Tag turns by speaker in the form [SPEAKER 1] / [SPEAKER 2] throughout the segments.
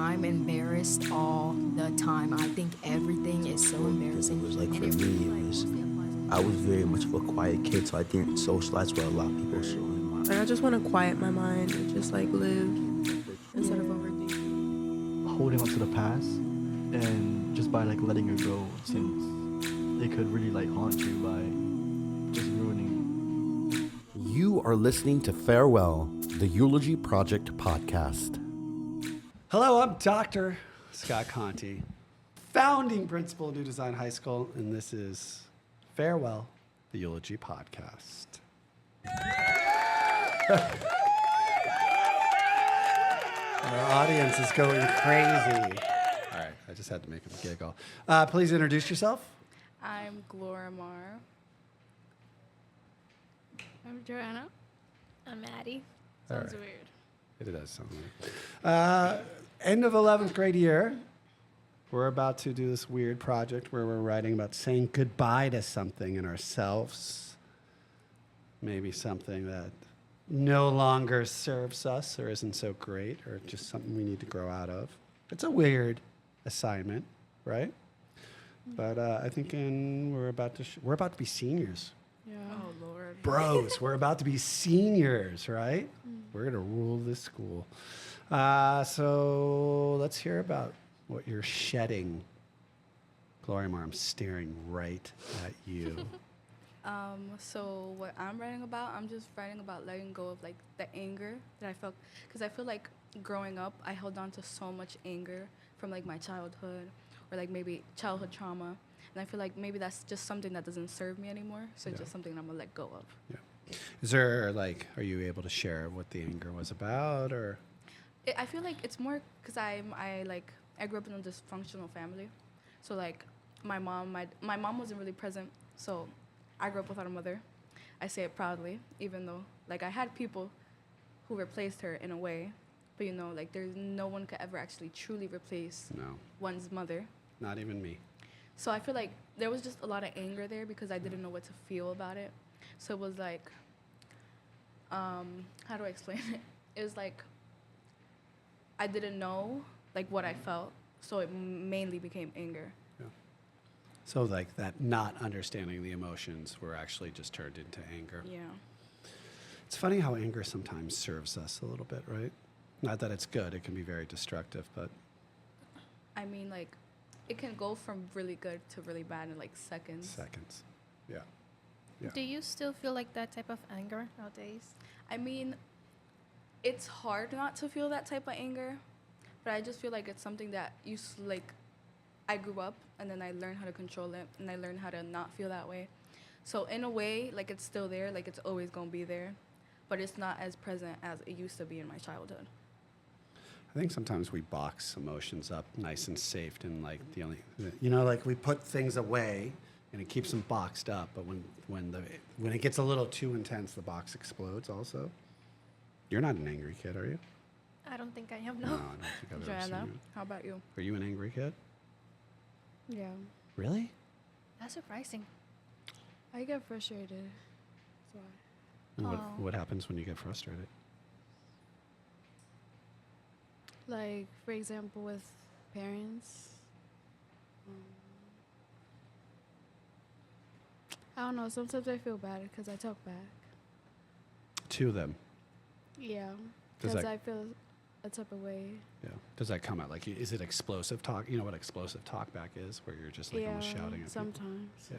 [SPEAKER 1] I'm embarrassed all the time. I think everything is so embarrassing.
[SPEAKER 2] It was like,
[SPEAKER 1] And
[SPEAKER 2] for
[SPEAKER 1] it
[SPEAKER 2] me,
[SPEAKER 1] really,
[SPEAKER 2] it
[SPEAKER 1] like,
[SPEAKER 2] was,
[SPEAKER 1] mostly applies in
[SPEAKER 2] I was very much of a quiet kid, so I didn't socialize with a lot of people. So
[SPEAKER 3] Like, I just want to quiet my mind and just like live instead of overthinking.
[SPEAKER 4] Holding on to the past and just by like letting it go, since it could really like haunt you by just ruining.
[SPEAKER 5] You are listening to Farewell, the Eulogy Project podcast.
[SPEAKER 6] Hello, I'm Dr. Scott Conti, founding principal of New Design High School, and this is Farewell, the Eulogy podcast. Our audience is going crazy. All right, I just had to make them giggle. Please introduce yourself.
[SPEAKER 7] I'm Glorimar. I'm Johanna.
[SPEAKER 8] I'm Maddie.
[SPEAKER 7] Sounds
[SPEAKER 6] right.
[SPEAKER 7] weird.
[SPEAKER 6] It does sound weird. End of 11th grade year. We're about to do this weird project where we're writing about saying goodbye to something in ourselves. Maybe something that no longer serves us or isn't so great or just something we need to grow out of. It's a weird assignment, right? But I think we're about to be seniors.
[SPEAKER 7] Yeah. Oh, Lord.
[SPEAKER 6] Bros, we're about to be seniors, right? We're going to rule this school. So let's hear about what you're shedding. Glorimar, I'm staring right at you.
[SPEAKER 7] So what I'm writing about, I'm just writing about letting go of like the anger that I felt, because I feel like growing up, I held on to so much anger from like my childhood or like maybe childhood trauma. And I feel like maybe that's just something that doesn't serve me anymore. So it's just something I'm gonna let go of.
[SPEAKER 6] Yeah. Is there are you able to share what the anger was about, or?
[SPEAKER 7] I feel like it's more because I grew up in a dysfunctional family. So like my mom wasn't really present. So I grew up without a mother. I say it proudly, even though like I had people who replaced her in a way. But you know, like there's no one could ever actually truly replace one's mother.
[SPEAKER 6] Not even me.
[SPEAKER 7] So I feel like there was just a lot of anger there because I didn't know what to feel about it. So it was like, how do I explain it? It was like, I didn't know like what I felt. So it mainly became anger.
[SPEAKER 6] Yeah. So like that not understanding the emotions were actually just turned into anger.
[SPEAKER 7] Yeah.
[SPEAKER 6] It's funny how anger sometimes serves us a little bit, right? Not that it's good, it can be very destructive, but.
[SPEAKER 7] I mean, like, it can go from really good to really bad in like seconds.
[SPEAKER 6] Yeah. Yeah.
[SPEAKER 8] Do you still feel like that type of anger nowadays?
[SPEAKER 7] I mean, it's hard not to feel that type of anger, but I just feel like it's something that I grew up and then I learned how to control it and I learned how to not feel that way. So in a way, like it's still there, like it's always gonna be there, but it's not as present as it used to be in my childhood.
[SPEAKER 6] I think sometimes we box emotions up nice and safe, and like like we put things away and it keeps them boxed up. But when it gets a little too intense, the box explodes. Also, you're not an angry kid, are you?
[SPEAKER 8] I don't think I am,
[SPEAKER 6] No,
[SPEAKER 8] no.
[SPEAKER 6] I don't think I've ever seen
[SPEAKER 7] Johanna,
[SPEAKER 6] you.
[SPEAKER 7] how about you?
[SPEAKER 6] Are you an angry kid?
[SPEAKER 7] Yeah.
[SPEAKER 6] Really?
[SPEAKER 8] That's surprising.
[SPEAKER 7] I get frustrated. That's why.
[SPEAKER 6] And
[SPEAKER 8] Oh.
[SPEAKER 6] what happens when you get frustrated?
[SPEAKER 9] Like, for example, with parents, I don't know, sometimes I feel bad because I talk back.
[SPEAKER 6] To them.
[SPEAKER 9] Yeah,
[SPEAKER 6] Does
[SPEAKER 9] because
[SPEAKER 6] that-
[SPEAKER 9] I feel a type of way.
[SPEAKER 6] Yeah. Does that come out like, is it explosive talk? You know what explosive talk back is, where you're just like almost shouting at people?
[SPEAKER 9] sometimes.
[SPEAKER 6] Yeah.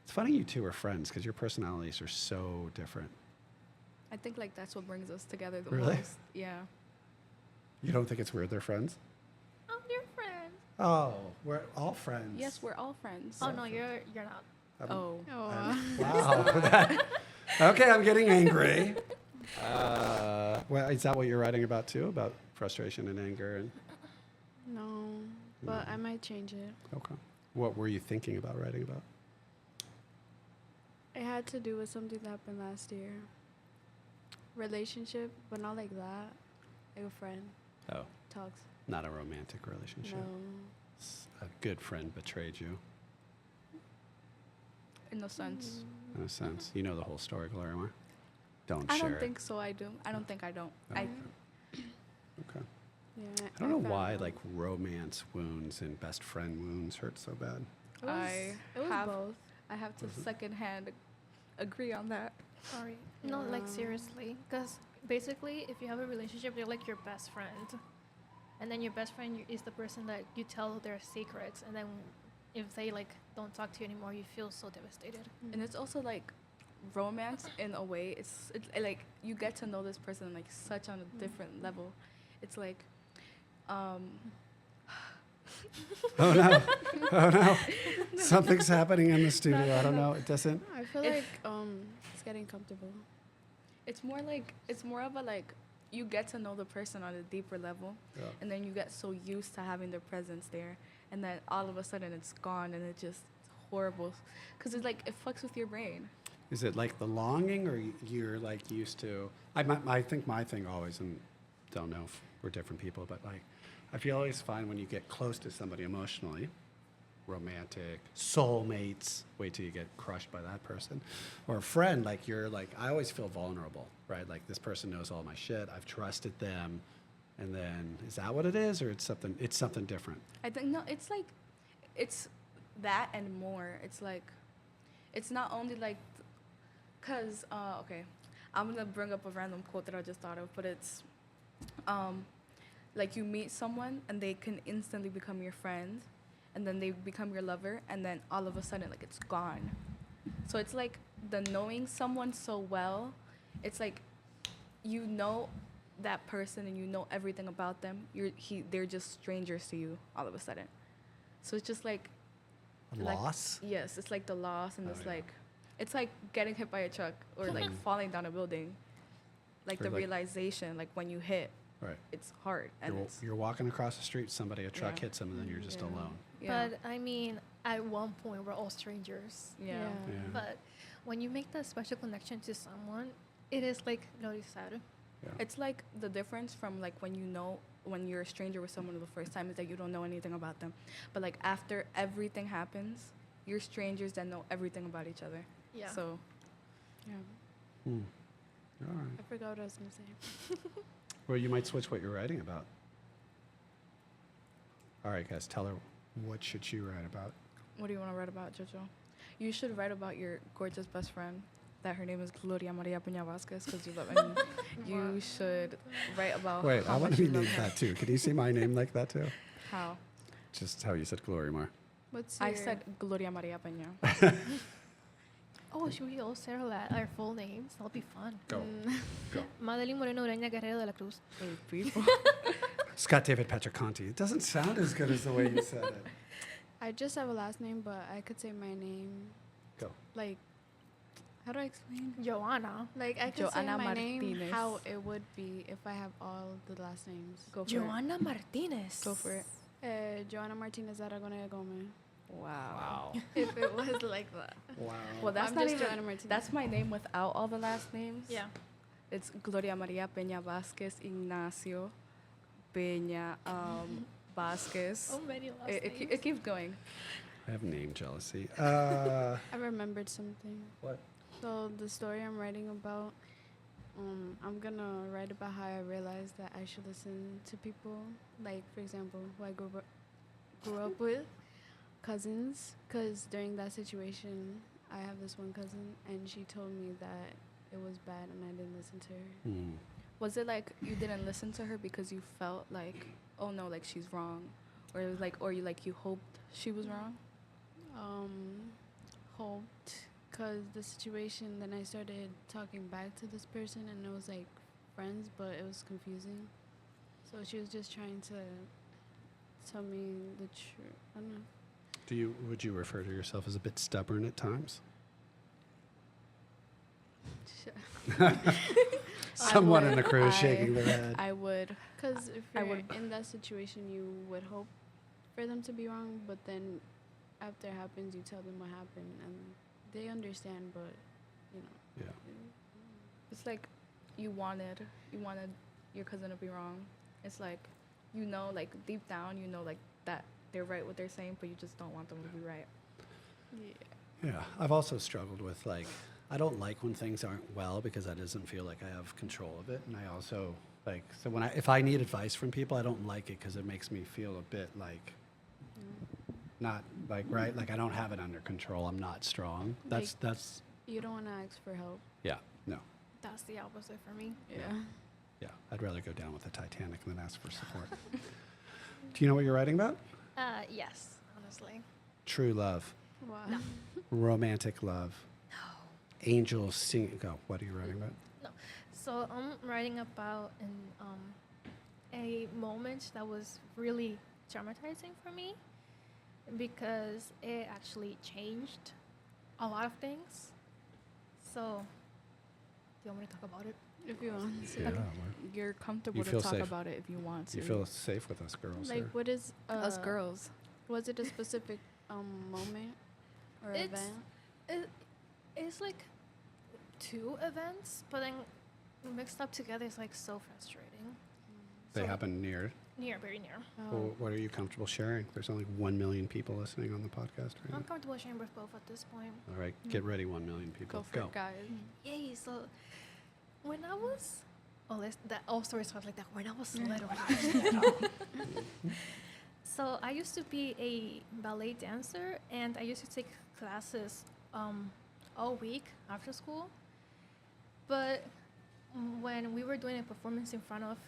[SPEAKER 6] It's funny you two are friends because your personalities are so different.
[SPEAKER 7] I think like that's what brings us together the
[SPEAKER 6] Really?
[SPEAKER 7] most. Yeah.
[SPEAKER 6] You don't think it's weird they're friends?
[SPEAKER 8] Oh, you're friends.
[SPEAKER 6] Oh, we're all friends.
[SPEAKER 7] Yes, we're all friends.
[SPEAKER 8] Oh, no, you're not.
[SPEAKER 7] Oh.
[SPEAKER 6] Wow. Okay, I'm getting angry. Well, is that what you're writing about too? About frustration and anger? And
[SPEAKER 9] No, but I might change it.
[SPEAKER 6] okay. What were you thinking about writing about?
[SPEAKER 9] It had to do with something that happened last year. Relationship, but not like that. Like a friend
[SPEAKER 6] Oh,
[SPEAKER 9] talks.
[SPEAKER 6] not a romantic relationship.
[SPEAKER 9] No.
[SPEAKER 6] A good friend betrayed you,
[SPEAKER 7] In a sense.
[SPEAKER 6] in a sense. You know the whole story, Glorimar. Don't
[SPEAKER 7] I
[SPEAKER 6] share
[SPEAKER 7] don't
[SPEAKER 6] it.
[SPEAKER 7] think so. I do. I don't think I don't. I
[SPEAKER 6] Okay.
[SPEAKER 9] Yeah.
[SPEAKER 6] I don't know why
[SPEAKER 9] found
[SPEAKER 6] like romance wounds and best friend wounds hurt so bad.
[SPEAKER 7] I
[SPEAKER 9] it was
[SPEAKER 7] have
[SPEAKER 9] both.
[SPEAKER 7] I have to secondhand agree on that.
[SPEAKER 8] Sorry. No, like seriously. Because basically, if you have a relationship, they're like your best friend. And then your best friend is the person that you tell their secrets. And then if they like don't talk to you anymore, you feel so devastated.
[SPEAKER 7] And it's also like romance in a way. It's like you get to know this person like such on a different level. It's like
[SPEAKER 6] Oh no! Oh no! Something's happening in the studio. I don't know. It doesn't.
[SPEAKER 9] I feel like it's getting comfortable.
[SPEAKER 7] it's more of a like you get to know the person on a deeper level,
[SPEAKER 6] Yeah.
[SPEAKER 7] and then you get so used to having their presence there, and then all of a sudden it's gone, and it's horrible, because it's like it fucks with your brain.
[SPEAKER 6] Is it like the longing, or you're like used to? I think my thing always, and don't know if we're different people, but like I feel always find when you get close to somebody emotionally, romantic, soulmates, wait till you get crushed by that person, or a friend, like you're like, I always feel vulnerable, right? Like this person knows all my shit, I've trusted them, and then is that what it is, or it's something different?
[SPEAKER 7] I think no, it's like it's that and more. It's like it's not only like because okay, I'm gonna bring up a random quote that I just thought of, but it's like you meet someone and they can instantly become your friend, and then they become your lover, and then all of a sudden like it's gone. So it's like the knowing someone so well, it's like you know that person and you know everything about them. They're just strangers to you all of a sudden. So it's just like
[SPEAKER 6] Loss?
[SPEAKER 7] yes, it's like the loss, and
[SPEAKER 6] Oh,
[SPEAKER 7] it's
[SPEAKER 6] yeah.
[SPEAKER 7] like it's like getting hit by a truck or like falling down a building. Like
[SPEAKER 6] Or
[SPEAKER 7] the
[SPEAKER 6] like-
[SPEAKER 7] realization, like when you hit,
[SPEAKER 6] Right.
[SPEAKER 7] it's hard, and it's
[SPEAKER 6] You're walking across the street, a truck
[SPEAKER 7] Yeah.
[SPEAKER 6] hits them, and then you're just
[SPEAKER 7] Yeah.
[SPEAKER 6] alone.
[SPEAKER 7] yeah,
[SPEAKER 8] But I mean, at one point, we're all strangers.
[SPEAKER 7] yeah.
[SPEAKER 6] Yeah.
[SPEAKER 8] But when you make that special connection to someone, it is like noticed.
[SPEAKER 7] It's like the difference from like when you're a stranger with someone the first time is that you don't know anything about them, but like after everything happens, you're strangers that know everything about each other.
[SPEAKER 8] Yeah.
[SPEAKER 7] So
[SPEAKER 9] Yeah.
[SPEAKER 6] Hmm. All right.
[SPEAKER 9] I forgot what I was gonna say.
[SPEAKER 6] Well, you might switch what you're writing about. All right, guys, tell her, what should she write about?
[SPEAKER 7] what do you want to write about, Jojo? You should write about your gorgeous best friend, that her name is Gloria Maria Peña Vasquez, because you love and you should write about
[SPEAKER 6] Wait,
[SPEAKER 7] how
[SPEAKER 6] I want
[SPEAKER 7] much
[SPEAKER 6] to
[SPEAKER 7] you
[SPEAKER 6] be
[SPEAKER 7] love
[SPEAKER 6] named
[SPEAKER 7] her.
[SPEAKER 6] that too. Can you see my name like that too?
[SPEAKER 7] How?
[SPEAKER 6] Just how you said Glorimar.
[SPEAKER 9] What's
[SPEAKER 7] I
[SPEAKER 9] your
[SPEAKER 7] said Gloria Maria Peña.
[SPEAKER 8] Oh, should we all say our full names? That'll be fun.
[SPEAKER 6] Go. Go.
[SPEAKER 8] Madelin Moreno Ureña Guerrero de la Cruz.
[SPEAKER 7] People.
[SPEAKER 6] Scott David Petroconti. It doesn't sound as good as the way you said it.
[SPEAKER 9] I just have a last name, but I could say my name.
[SPEAKER 6] Go.
[SPEAKER 9] Like, how do I explain?
[SPEAKER 8] Johanna.
[SPEAKER 9] Like, I could
[SPEAKER 7] Johanna
[SPEAKER 9] say my name
[SPEAKER 7] Martinez.
[SPEAKER 9] how it would be if I have all the last names.
[SPEAKER 7] Go for
[SPEAKER 8] Johanna Martinez.
[SPEAKER 7] Go for it.
[SPEAKER 9] Johanna Martinez Aragonés Gomez.
[SPEAKER 7] Wow.
[SPEAKER 9] If it was like that.
[SPEAKER 6] Wow.
[SPEAKER 7] Well, that's
[SPEAKER 9] I'm
[SPEAKER 7] not
[SPEAKER 9] just
[SPEAKER 7] even.
[SPEAKER 9] Johanna Martinez.
[SPEAKER 7] That's my name without all the last names.
[SPEAKER 8] Yeah.
[SPEAKER 7] It's Gloria Maria Peña Vasquez Ignacio Peña Vasquez.
[SPEAKER 8] So many last
[SPEAKER 7] It
[SPEAKER 8] names.
[SPEAKER 7] it keeps going.
[SPEAKER 6] I have name jealousy.
[SPEAKER 9] I remembered something.
[SPEAKER 6] What?
[SPEAKER 9] So the story I'm writing about, I'm gonna write about how I realized that I should listen to people, like for example, who I grew up with, cousins. Because during that situation, I have this one cousin, and she told me that it was bad, and I didn't listen to her.
[SPEAKER 6] Hmm.
[SPEAKER 7] Was it like you didn't listen to her because you felt like, oh no, like she's wrong, or it was like, or you hoped she was wrong?
[SPEAKER 9] Hoped, because the situation, then I started talking back to this person, and it was like friends, but it was confusing. So she was just trying to tell me the truth. I don't know.
[SPEAKER 6] Would you refer to yourself as a bit stubborn at times? Someone in the crew is shaking their head.
[SPEAKER 7] I would.
[SPEAKER 9] Because if
[SPEAKER 7] I
[SPEAKER 9] you're
[SPEAKER 7] would-
[SPEAKER 9] in that situation, you would hope for them to be wrong, but then after it happens, you tell them what happened, and they understand, but, you know.
[SPEAKER 6] Yeah.
[SPEAKER 7] It's like you wanted your cousin to be wrong. It's like, you know, like deep down, you know, like that they're right what they're saying, but you just don't want them to be right.
[SPEAKER 6] Yeah, I've also struggled with I don't like when things aren't well because that doesn't feel like I have control of it, and I also Like, so if I need advice from people, I don't like it because it makes me feel a bit like, not like, right? Like I don't have it under control. I'm not strong. That's,
[SPEAKER 9] You don't want to ask for help.
[SPEAKER 6] yeah, no.
[SPEAKER 8] That's the opposite for me.
[SPEAKER 6] Yeah, I'd rather go down with the Titanic than ask for support. Do you know what you're writing about?
[SPEAKER 8] Yes, honestly.
[SPEAKER 6] True love,
[SPEAKER 9] Wow.
[SPEAKER 8] No.
[SPEAKER 6] romantic love, angels sing. Go. What are you writing about?
[SPEAKER 8] No. So I'm writing about a moment that was really traumatizing for me because it actually changed a lot of things. So, do you want me to talk about it?
[SPEAKER 9] If you want to.
[SPEAKER 6] Yeah.
[SPEAKER 7] You're comfortable
[SPEAKER 6] You
[SPEAKER 7] to
[SPEAKER 6] feel
[SPEAKER 7] talk
[SPEAKER 6] safe.
[SPEAKER 7] about it if you want to.
[SPEAKER 6] You feel safe with us girls
[SPEAKER 9] Like,
[SPEAKER 6] here.
[SPEAKER 9] what is
[SPEAKER 7] Us girls.
[SPEAKER 9] Was it a specific moment or
[SPEAKER 8] It's-
[SPEAKER 9] event?
[SPEAKER 8] It's like two events, but then mixed up together is like so frustrating.
[SPEAKER 6] They
[SPEAKER 8] So-
[SPEAKER 6] happen near.
[SPEAKER 8] Near, very near.
[SPEAKER 6] Well, what are you comfortable sharing? There's only 1 million people listening on the podcast right
[SPEAKER 8] I'm
[SPEAKER 6] now.
[SPEAKER 8] comfortable sharing with both at this point.
[SPEAKER 6] All right, get ready, 1 million people.
[SPEAKER 9] Go for it, guys.
[SPEAKER 8] Yay! So when I was, that all stories start like that. When I was little. So I used to be a ballet dancer, and I used to take classes all week after school. But when we were doing a performance in front of,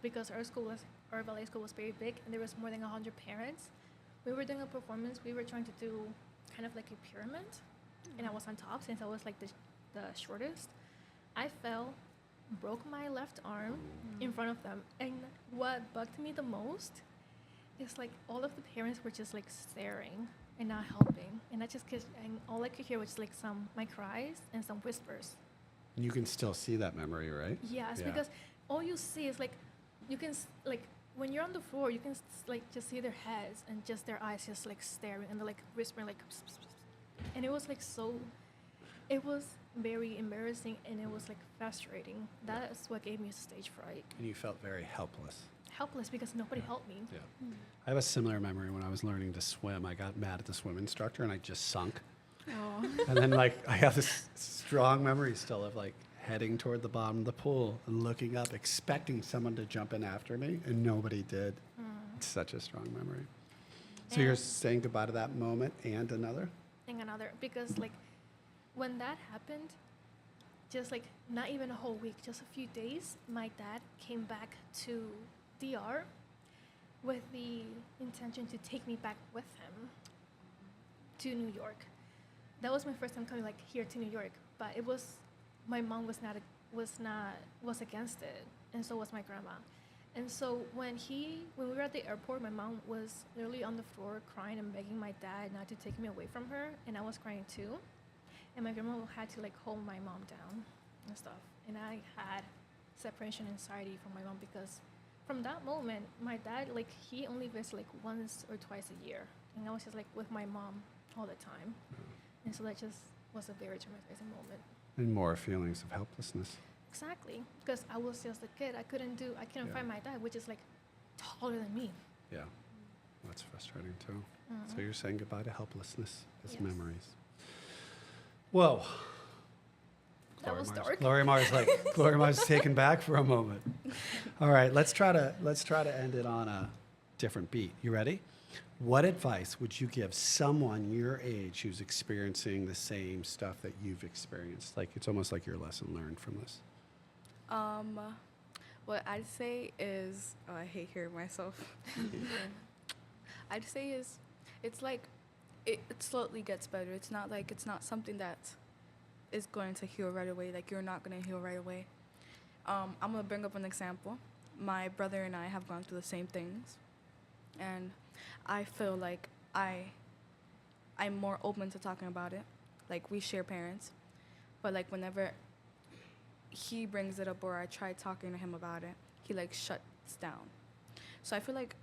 [SPEAKER 8] because our ballet school was very big, and there was more than 100 parents. We were doing a performance. We were trying to do kind of like a pyramid, and I was on top since I was like the shortest. I fell, broke my left arm in front of them, and what bugged me the most is like all of the parents were just like staring and not helping, and and all I could hear was like my cries and some whispers.
[SPEAKER 6] You can still see that memory, right?
[SPEAKER 8] Yes,
[SPEAKER 6] Yeah.
[SPEAKER 8] because all you see is like you can like when you're on the floor, you can like just see their heads and just their eyes just like staring and they're like whispering like, pss, pss, pss. And it was like it was very embarrassing and it was like frustrating. That's what gave me stage fright.
[SPEAKER 6] And you felt very helpless.
[SPEAKER 8] Helpless because nobody helped me.
[SPEAKER 6] Yeah. I have a similar memory when I was learning to swim. I got mad at the swim instructor and I just sunk.
[SPEAKER 9] Oh.
[SPEAKER 6] And then like I have this strong memory still of like heading toward the bottom of the pool and looking up, expecting someone to jump in after me, and nobody did. It's such a strong memory. So you're
[SPEAKER 8] And-
[SPEAKER 6] saying goodbye to that moment and another?
[SPEAKER 8] And another because like when that happened, just like not even a whole week, just a few days, my dad came back to DR with the intention to take me back with him to New York. That was my first time coming like here to New York, but it was my mom was against it, and so was my grandma. And so when we were at the airport, my mom was literally on the floor crying and begging my dad not to take me away from her, and I was crying too. And my grandma had to like hold my mom down and stuff. And I had separation anxiety from my mom because from that moment, my dad like he only visits like once or twice a year, and I was just like with my mom all the time. And so that just was a very traumatizing moment.
[SPEAKER 6] And more feelings of helplessness.
[SPEAKER 8] Exactly, because I was just a kid. I couldn't
[SPEAKER 6] Yeah.
[SPEAKER 8] find my dad, which is like taller than me.
[SPEAKER 6] Yeah. That's frustrating too. So you're saying goodbye to helplessness as
[SPEAKER 8] Yes.
[SPEAKER 6] memories. Whoa.
[SPEAKER 8] That was dark.
[SPEAKER 6] Glorimar's like Glorimar's taken back for a moment. All right, let's try to end it on a different beat. You ready? What advice would you give someone your age who's experiencing the same stuff that you've experienced? Like it's almost like your lesson learned from this.
[SPEAKER 7] What I'd say is, I hate hearing myself. I'd say is, it's like, it slowly gets better. It's not something that is going to heal right away. Like you're not going to heal right away. I'm going to bring up an example. My brother and I have gone through the same things. And I feel like I'm more open to talking about it. Like we share parents. But like whenever he brings it up or I try talking to him about it, he like shuts down. So I feel like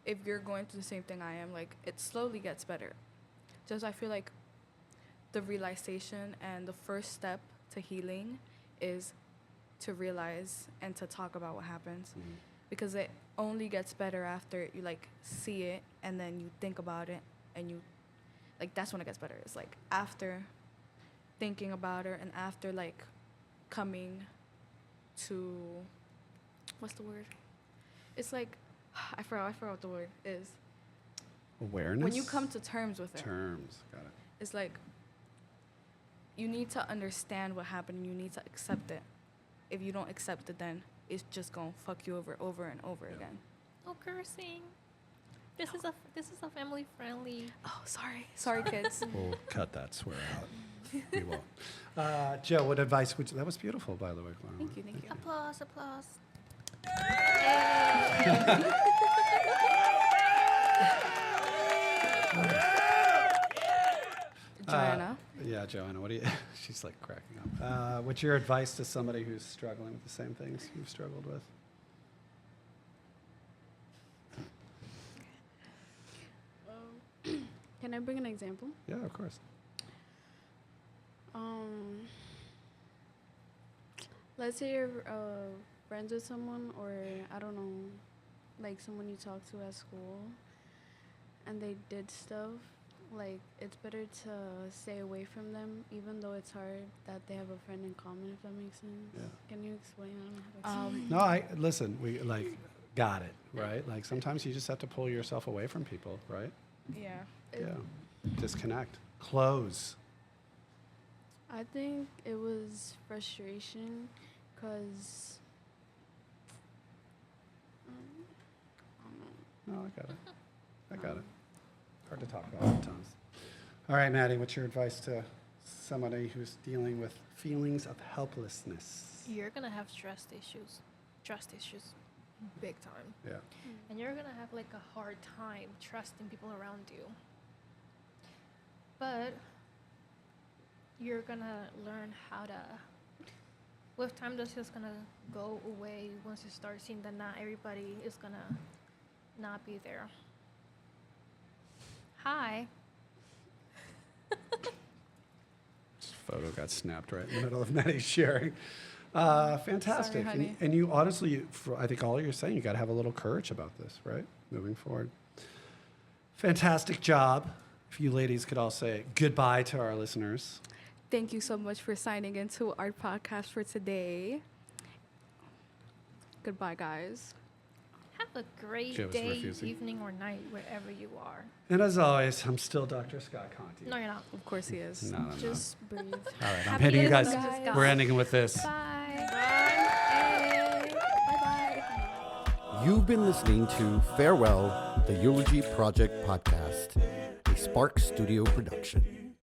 [SPEAKER 7] if you're going through the same thing I am, like it slowly gets better. Just I feel like the realization and the first step to healing is to realize and to talk about what happens. Because it only gets better after you like see it and then you think about it and you like that's when it gets better. It's like after thinking about it and after like coming to, what's the word? It's like, I forgot what the word is.
[SPEAKER 6] Awareness?
[SPEAKER 7] When you come to terms with it.
[SPEAKER 6] Terms, got it.
[SPEAKER 7] It's like, you need to understand what happened and you need to accept it. If you don't accept it, then it's just gonna fuck you over and over again.
[SPEAKER 8] No cursing. This is a family friendly.
[SPEAKER 7] Oh, sorry, kids.
[SPEAKER 6] We'll cut that swear out. We won't. Joe, what advice would you... That was beautiful, by the way, Glorimar.
[SPEAKER 7] Thank you.
[SPEAKER 8] Applause, applause.
[SPEAKER 7] Johanna?
[SPEAKER 6] Yeah, Johanna, what do you... She's like cracking up. What's your advice to somebody who's struggling with the same things you've struggled with?
[SPEAKER 9] Can I bring an example?
[SPEAKER 6] Yeah, of course.
[SPEAKER 9] Let's say you're friends with someone, or I don't know, like someone you talk to at school, and they did stuff. Like, it's better to stay away from them, even though it's hard that they have a friend in common, if that makes sense.
[SPEAKER 6] Yeah.
[SPEAKER 9] Can you explain? I don't know how to explain.
[SPEAKER 6] No, listen, we got it, right? Like sometimes you just have to pull yourself away from people, right?
[SPEAKER 7] Yeah.
[SPEAKER 6] Yeah. Disconnect. Close.
[SPEAKER 9] I think it was frustration, because
[SPEAKER 6] No, I got it. I got it. Hard to talk about sometimes. All right, Maddie, what's your advice to somebody who's dealing with feelings of helplessness?
[SPEAKER 8] You're gonna have trust issues, big time,
[SPEAKER 6] Yeah.
[SPEAKER 8] and you're gonna have like a hard time trusting people around you. But you're gonna learn how to. With time, that's just gonna go away once you start seeing that not everybody is gonna not be there. Hi.
[SPEAKER 6] This photo got snapped right in the middle of Maddie sharing. Fantastic.
[SPEAKER 7] Sorry, honey.
[SPEAKER 6] And you honestly, I think all you're saying, you got to have a little courage about this, right? Moving forward. Fantastic job. If you ladies could all say goodbye to our listeners.
[SPEAKER 7] Thank you so much for signing into our podcast for today. Goodbye, guys.
[SPEAKER 8] Have a great
[SPEAKER 6] Joe's
[SPEAKER 8] day,
[SPEAKER 6] refusing.
[SPEAKER 8] evening, or night, wherever you are.
[SPEAKER 6] And as always, I'm still Dr. Scott Conti.
[SPEAKER 8] No, you're not.
[SPEAKER 7] Of course he is.
[SPEAKER 6] No.
[SPEAKER 9] just breathe.
[SPEAKER 6] All right, I'm
[SPEAKER 8] Happy
[SPEAKER 6] hitting you guys.
[SPEAKER 8] listening, guys.
[SPEAKER 6] We're ending with this.
[SPEAKER 8] Bye.
[SPEAKER 7] Bye-bye.
[SPEAKER 5] You've been listening to Farewell, the Eulogy Project podcast, a Spark Studio production.